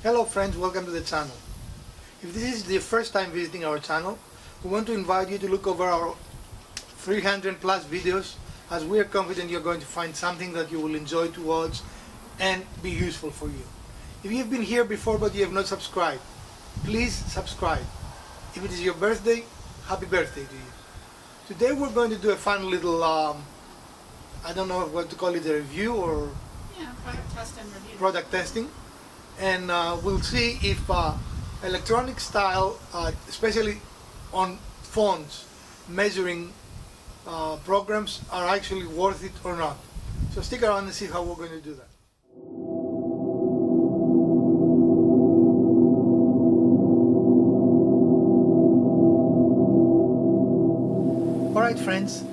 Hello friends, welcome to the channel. If this is the first time visiting our channel, we want to invite you to look over our 300 plus videos, as we are confident you're going to find something that you will enjoy to watch and be useful for you. If you've been here before but you have not subscribed, please subscribe. If it is your birthday, happy birthday to you. Today we're going to do a fun little, I don't know what to call it, a review or Product test and review. product testing. And we'll see if electronic style, especially on phones, measuring programs are actually worth it or not. So stick around and see how we're going to do that. Alright friends,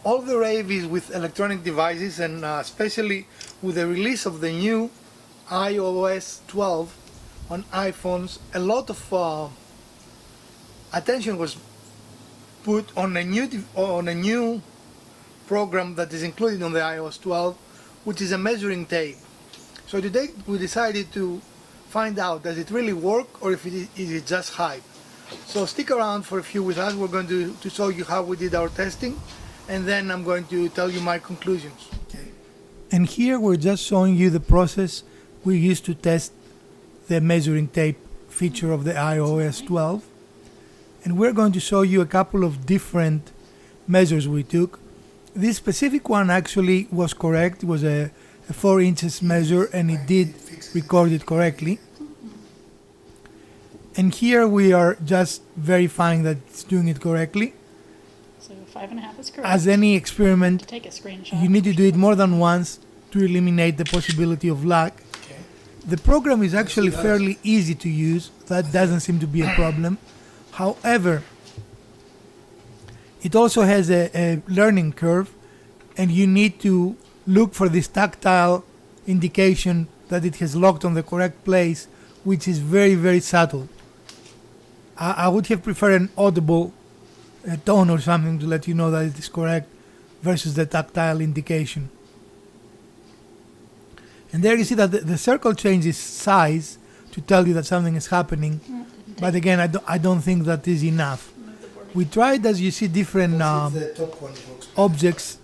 all the rave is with electronic devices, and especially with the release of the new iOS 12 on iPhones, a lot of attention was put on a new program that is included on the iOS 12, which is a measuring tape. So today we decided to find out, does it really work, or if is it just hype. So stick around for a few with us. We're going to show you how we did our testing, and then I'm going to tell you my conclusions. Okay. And here we're just showing you the process we used to test the measuring tape feature of the iOS 12, and we're going to show you a couple of different measures we took. This specific one actually was correct. It was a 4 inches measure, and it did record it correctly. And here we are just verifying that it's doing it correctly. So 5.5 is correct. As any experiment, Take a screenshot. you need to do it more than once to eliminate the possibility of lag. The program is actually fairly easy to use. That doesn't seem to be a problem. However, it also has a learning curve, and you need to look for this tactile indication that it has locked on the correct place, which is very, very subtle. I would have preferred an audible tone or something to let you know that it is correct versus the tactile indication. And there you see that the circle changes size to tell you that something is happening. But again, I don't think that is enough. We tried, as you see, different objects,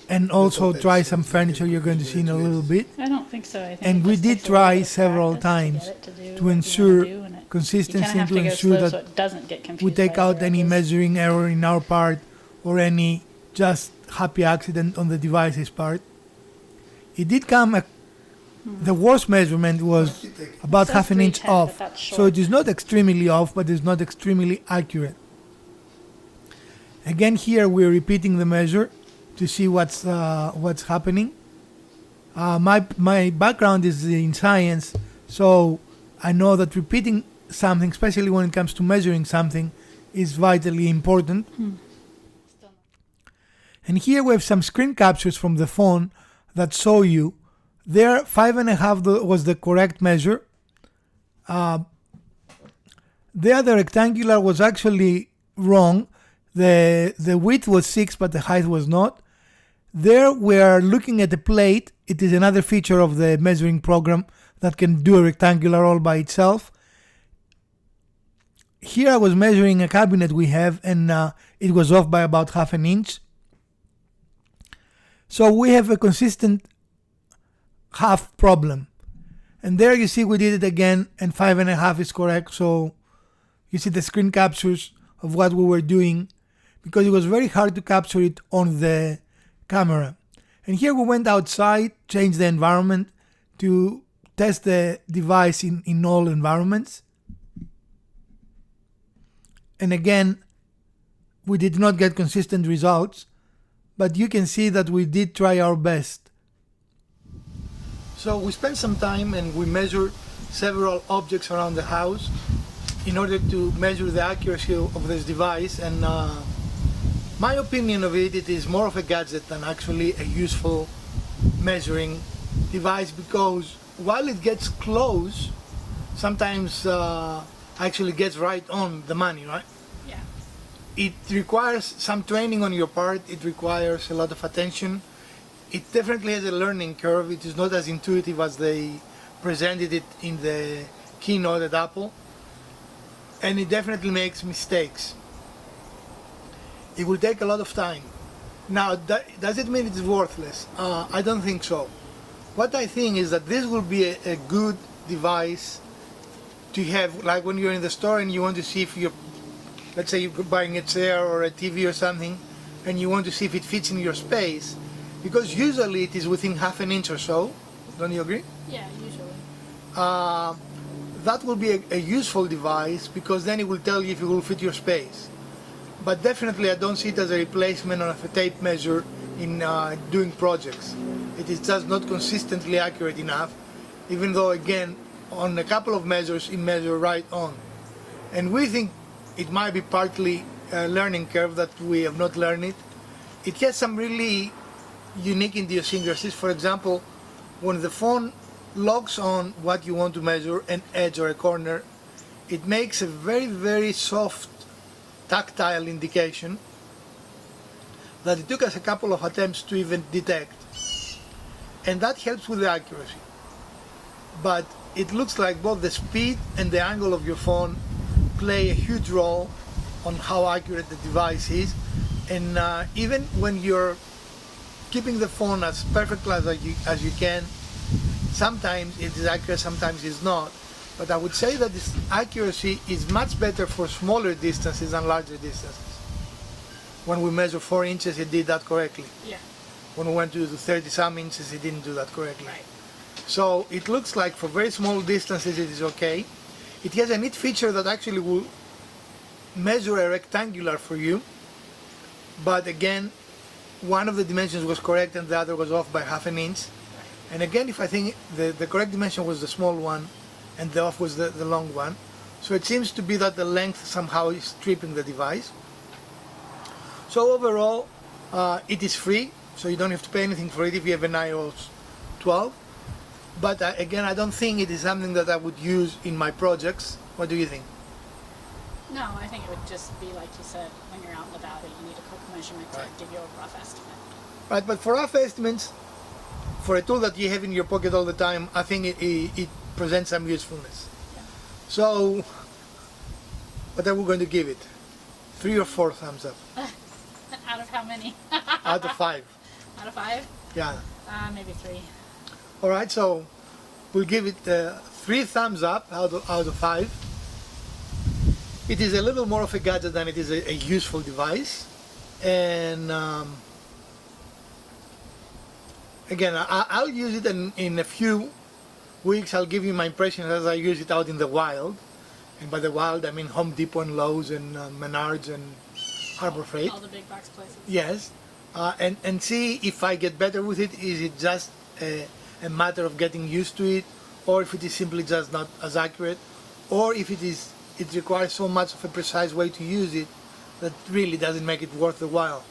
and also try some furniture you're going to see in a little bit. I don't think so. I think And it we just did takes a little try bit of several practice times get it to do to what you ensure wanna do, and you consistency, kinda have to to go ensure slow that so it doesn't get confused we take by out other any edges. measuring error in our part or any just happy accident on the device's part. It did come, the worst measurement was about says half an inch 310, off. but that's So short. it is not extremely off, but it's not extremely accurate. Again, here we're repeating the measure to see what's happening. My background is in science, so I know that repeating something, especially when it comes to measuring something, is vitally important. And here we have some screen captures from the phone that show you there 5.5 was the correct measure. The other rectangular was actually wrong. The width was 6, but the height was not. There we are looking at the plate. It is another feature of the measuring program that can do a rectangular all by itself. Here I was measuring a cabinet we have, and it was off by about half an inch. So we have a consistent half problem. And there you see we did it again, and 5.5 is correct. So you see the screen captures of what we were doing, because it was very hard to capture it on the camera. And here we went outside, changed the environment to test the device in all environments. And again, we did not get consistent results, but you can see that we did try our best. So we spent some time and we measured several objects around the house in order to measure the accuracy of this device, and my opinion of it, it is more of a gadget than actually a useful measuring device, because while it gets close, sometimes actually gets right on the money, right? Yeah. It requires some training on your part. It requires a lot of attention. It definitely has a learning curve. It is not as intuitive as the presented it in the keynote at Apple, and it definitely makes mistakes. It will take a lot of time. Now, does it mean it's worthless? I don't think so. What I think is that this will be a good device to have, like when you're in the store and you want to see if you're, let's say you're buying a chair or a TV or something, and you want to see if it fits in your space, because usually it is within half an inch or so. Don't you agree? Yeah, usually. That will be a useful device, because then it will tell you if it will fit your space. But definitely I don't see it as a replacement of a tape measure in doing projects. It is just not consistently accurate enough, even though again on a couple of measures it measures right on. And we think it might be partly a learning curve that we have not learned it. It has some really unique idiosyncrasies. For example, when the phone locks on what you want to measure, an edge or a corner, it makes a very, very soft tactile indication that it took us a couple of attempts to even detect. And that helps with the accuracy. But it looks like both the speed and the angle of your phone play a huge role on how accurate the device is. And even when you're keeping the phone as perfect as you can, sometimes it is accurate, sometimes it's not. But I would say that this accuracy is much better for smaller distances than larger distances. When we measure 4 inches, it did that correctly. Yeah. When we went to the 30-some inches, it didn't do that correctly. Right. So it looks like for very small distances it is okay. It has a neat feature that actually will measure a rectangular for you. But again, one of the dimensions was correct and the other was off by half an inch. And again, if I think the correct dimension was the small one and the off was the long one. So it seems to be that the length somehow is stripping the device. So overall, it is free, so you don't have to pay anything for it if you have an iOS 12. But again, I don't think it is something that I would use in my projects. What do you think? No, I think it would just be like you said, when you're out and about, you need a quick measurement to give you a rough estimate. Right, but for rough estimates, for a tool that you have in your pocket all the time, I think it presents some usefulness. Yeah. So, what are we going to give it? 3 or 4 thumbs up? Out of how many? Out of 5. Out of 5? Yeah. Maybe 3. All right, so we'll give it 3 thumbs up out of 5. It is a little more of a gadget than it is a useful device. And again, I'll use it in a few weeks. I'll give you my impressions as I use it out in the wild. And by the wild, I mean Home Depot and Lowe's and Menards and Harbor Freight. All the big box places. Yes. And see if I get better with it. Is it just a matter of getting used to it, or if it is simply just not as accurate, or if it requires so much of a precise way to use it that really doesn't make it worth the while.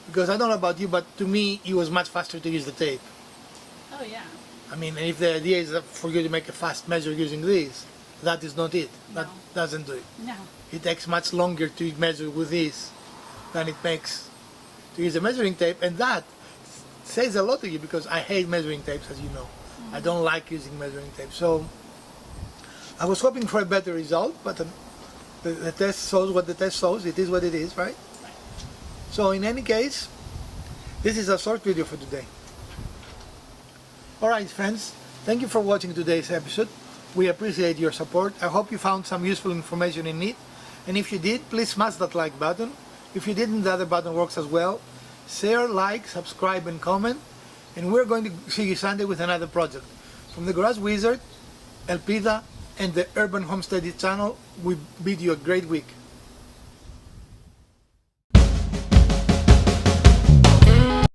Because I don't know about you, but to me it was much faster to use the tape. Oh yeah. I mean, if the idea is for you to make a fast measure using this, that is not it. That No. doesn't do it. No. It takes much longer to measure with this than it makes to use a measuring tape, and that says a lot to you, because I hate measuring tapes, as you know. I don't like using measuring tapes. So I was hoping for a better result, but the test shows what the test shows. It is what it is, right? Right. So in any case, this is a short video for today. Alright friends, thank you for watching today's episode. We appreciate your support. I hope you found some useful information in it. And if you did, please smash that like button. If you didn't, the other button works as well. Share, like, subscribe and comment. And we're going to see you Sunday with another project. From the Garage Wizard, Elpida and the Urban Homesteading channel, we bid you a great week.